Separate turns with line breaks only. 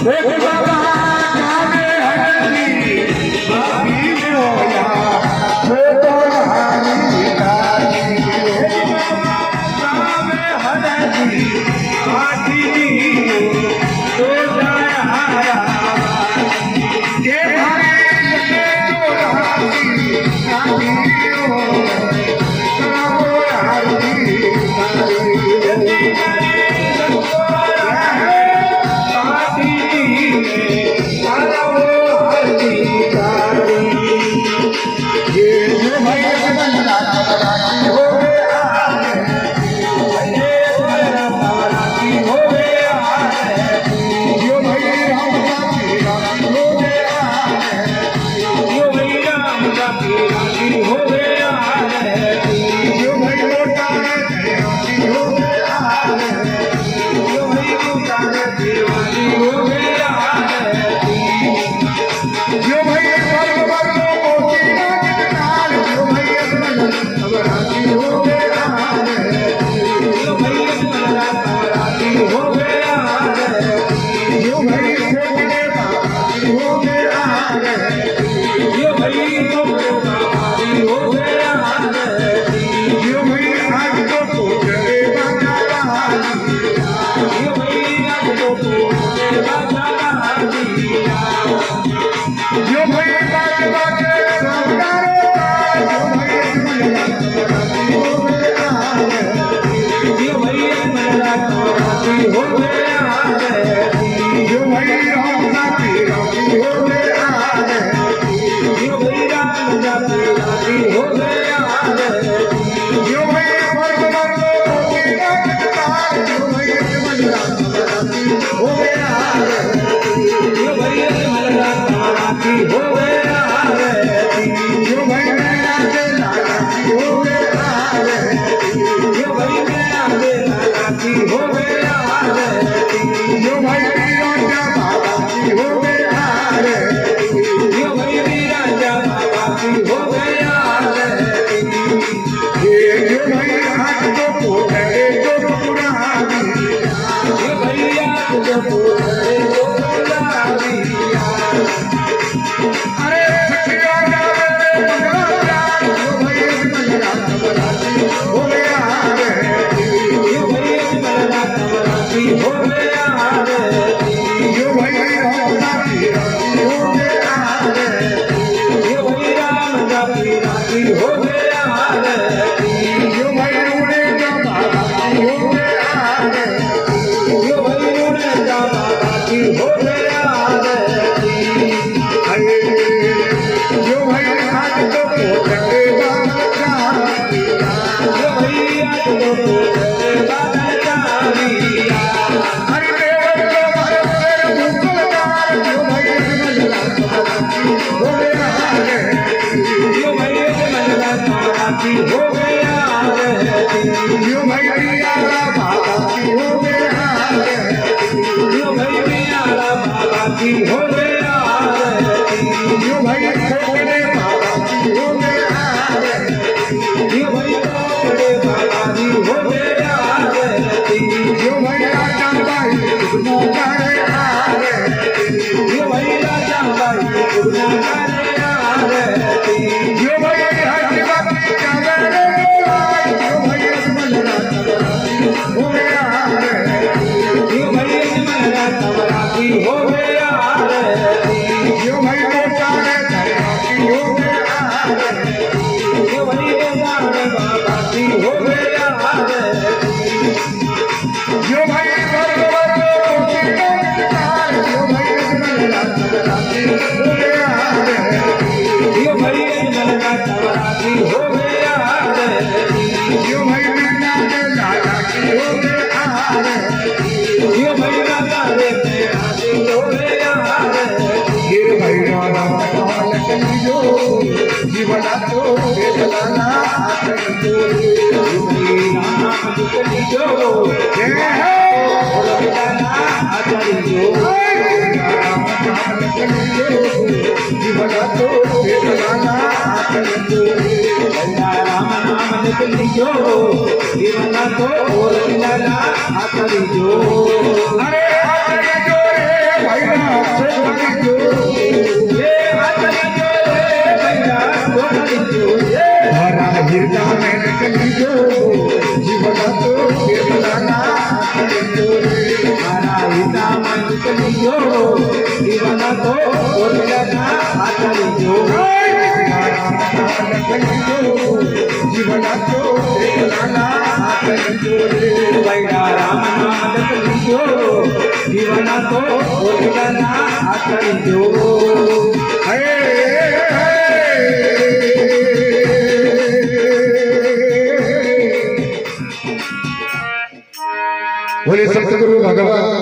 भैया बाबा की हो गया की हो गया यो भाई छोटे बाबा की हो गया यो भाई छोटे बाबा की हो गया यो भाई राजा भाई गुरु करे यो भाई राजा भाई गुरु करे यो भाई हरि बाबा करे यो भाई अजमल राजा हो गया यो भाई अजमल राजा हो गया यो भाई बेचारे धर्म की हो गया यो भाई बेचारे बाबा की हो गया यो भाई भगवान की यो भाई अजमल राजा हो गया यो भाई अजमल राजा हो गया यो भाई मीना के लाला की हो गया यो भाई राजा रे हो गया गिर भाई राजा लखन जो जीवना तो बेदलाना जो नाम लखन जो जय हो बेदलाना आचार्य जो नाम लखन जो जीवना तो बेदलाना आचार्य जो राम नाम लखन जो जीवना तो बेदलाना आचार्य जो अरे आचार्य जो रे भाई राम जो ये आचार्य जो रे भाई राम जो हरा गिरजा में लखन जो जीवना तो बेदलाना आचार्य जो हरा गिरजा में लखन जो जीवना तो बेदलाना आचार्य जो लखन जो जीवना तो बेदलाना आचार्य जो भाई राम नाम लखन जो जीवना तो बेदलाना आचार्य जो बोले सतगुरु भगवान